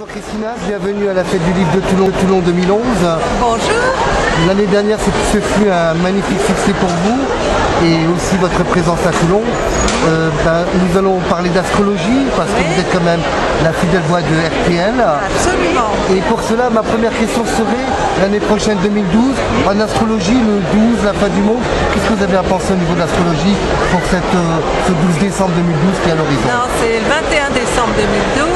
Bonjour Christina, bienvenue à la fête du livre de Toulon 2011. Bonjour. L'année dernière, ce fut un magnifique succès pour vous et aussi votre présence à Toulon. Nous allons parler d'astrologie parce que vous êtes quand même la fidèle voix de RTL. Absolument. Et pour cela, ma première question serait, l'année prochaine 2012, en astrologie, le 12, la fin du monde, qu'est-ce que vous avez à penser au niveau de l'astrologie pour ce 12 décembre 2012 qui est à l'horizon? Non, c'est le 21 décembre 2012.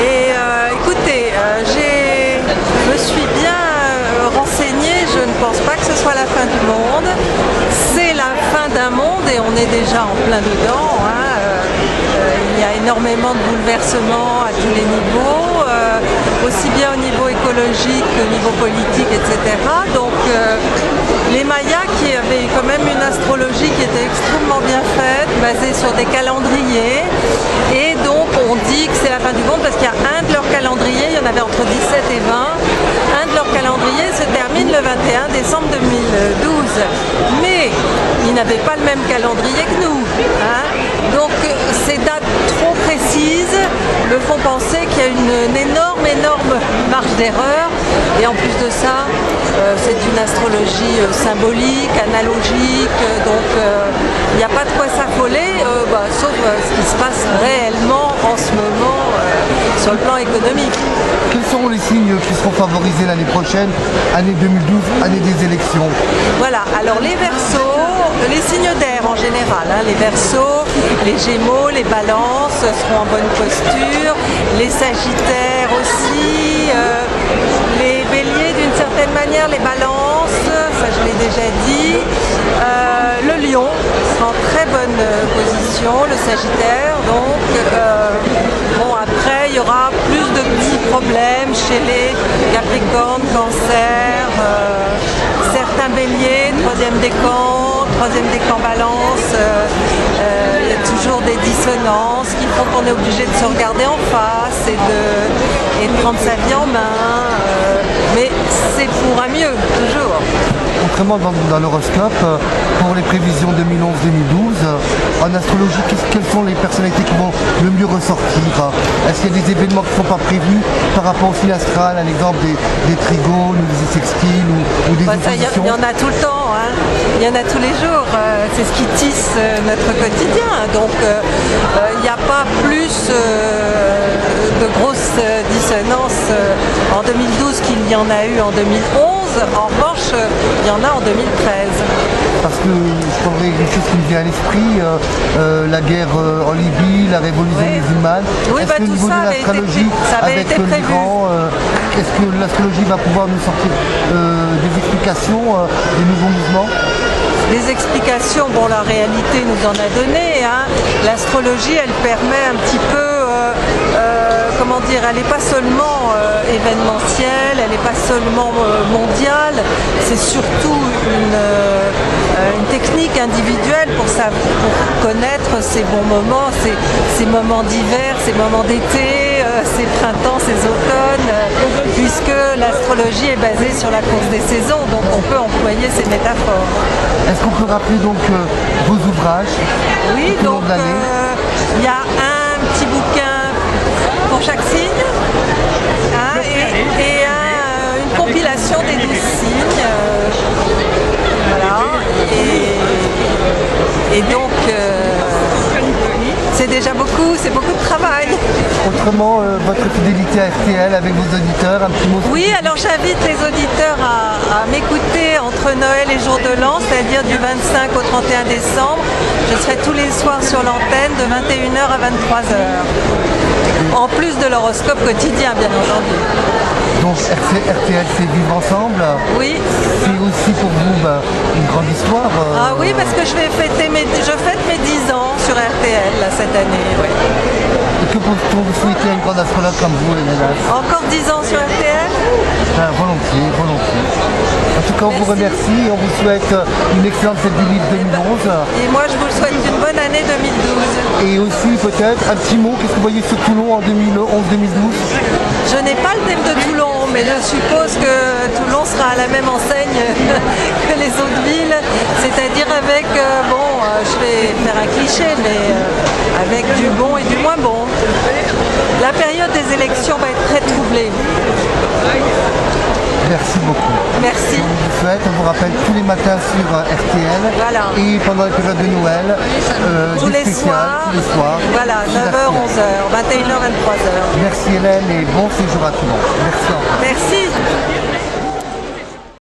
Et écoutez, je me suis bien renseignée, je ne pense pas que ce soit la fin du monde. C'est la fin d'un monde et on est déjà en plein dedans. Il y a énormément de bouleversements à tous les niveaux, aussi bien au niveau écologique qu'au niveau politique, etc. Donc les Mayas qui avaient quand même une astrologie qui était extrêmement bien faite, basée sur des calendriers, et donc on dit que c'est la fin du monde parce qu'il y a un de leurs calendriers, il y en avait entre 17 et 20, un de leurs calendriers se termine le 21 décembre 2012. Mais ils n'avaient pas le même calendrier que nous. Donc ces dates trop précises me font penser qu'il y a une énorme marge d'erreur. Et en plus de ça, c'est une astrologie symbolique, analogique, donc il n'y a pas de quoi s'affoler, sauf ce qui se passe réellement en ce moment sur le plan économique. Quels seront les signes qui seront favorisés l'année prochaine, année 2012, année des élections? Voilà, alors les Verseaux, les signes d'air en général, les Verseaux, les Gémeaux, les Balances seront en bonne posture, les Sagittaires aussi, les Béliers d'une certaine manière, les Balances, ça je l'ai déjà dit, le Lion sera en très bonne position, le Sagittaire, donc après il y aura plus de petits problèmes chez les Capricornes, Cancer, certains Béliers, troisième décan Balance, il y a toujours des dissonances qui font qu'on est obligé de se regarder en face et de prendre sa vie en main, mais c'est pour un mieux, toujours. Contrairement dans l'horoscope, pour les prévisions 2011-2012, en astrologie, quelles sont les personnalités qui vont le mieux ressortir? Est-ce qu'il y a des événements qui ne sont pas prévus par rapport au signe astral, un exemple des trigones, ou des sextiles, ou des oppositions? Il y en a tout le temps, il y en a tous les jours, c'est ce qui tisse notre quotidien, donc il n'y a pas plus de grosses dissonances en 2012 qu'il y en a eu en 2011, en revanche il y en a en 2013. Parce que je prendrais quelque chose qui me vient à l'esprit, la guerre en Libye, la révolution musulmane. Oui, est-ce qu'au tout niveau ça de l'astrologie, avec l'Iran, est-ce que l'astrologie va pouvoir nous sortir des explications, des nouveaux mouvements? Des explications, la réalité nous en a donné. L'astrologie, elle permet un petit peu, elle n'est pas seulement événementielle, elle n'est pas seulement mondiale, c'est surtout une technique individuelle pour connaître ses bons moments, ses moments d'hiver, ses moments d'été, ses printemps, ses automnes, puisque l'astrologie est basée sur la course des saisons, donc on peut employer ces métaphores. Est-ce qu'on peut rappeler donc vos ouvrages? Oui, donc il y a un petit bouquin pour chaque signe et une compilation des 12 signes. Voilà. Et donc c'est déjà beaucoup, c'est beaucoup de travail. Autrement, votre fidélité à RTL avec vos auditeurs, un petit mot? Oui, alors j'invite les auditeurs à m'écouter entre Noël et Jour de l'An, c'est-à-dire du 25 au 31 décembre. Je serai tous les soirs sur l'antenne de 21h à 23h. En plus de l'horoscope quotidien, bien entendu. Donc RTL, c'est vivre ensemble. Oui. C'est aussi pour vous une grande histoire. Ah oui, parce que je fête mes 10 ans sur RTL là, cette année. Oui. Et que pour vous souhaiter à une grande astrologue comme vous, Hélène? Encore 10 ans sur RTL? Volontiers. En tout cas, on vous remercie et on vous souhaite une excellente fête du livre 2011. Et moi, je vous souhaite une bonne année 2012. Et aussi, peut-être, un petit mot, qu'est-ce que vous voyez sur Toulon en 2011-2012? Je n'ai pas le thème de Toulon, mais je suppose que Toulon sera à la même enseigne que les autres villes, c'est-à-dire avec, je vais faire un cliché, mais avec du bon et du moins bon. La période des élections va être très Merci. On vous souhaite, on vous rappelle tous les matins sur RTL. Voilà. Et pendant les périodes de Noël, Tous des les spéciales, soirs. tous les soirs. Voilà, sur 9h, RTL. 11h, 21h, 23h. Merci Hélène et bon séjour à tout le monde. Merci encore. Merci.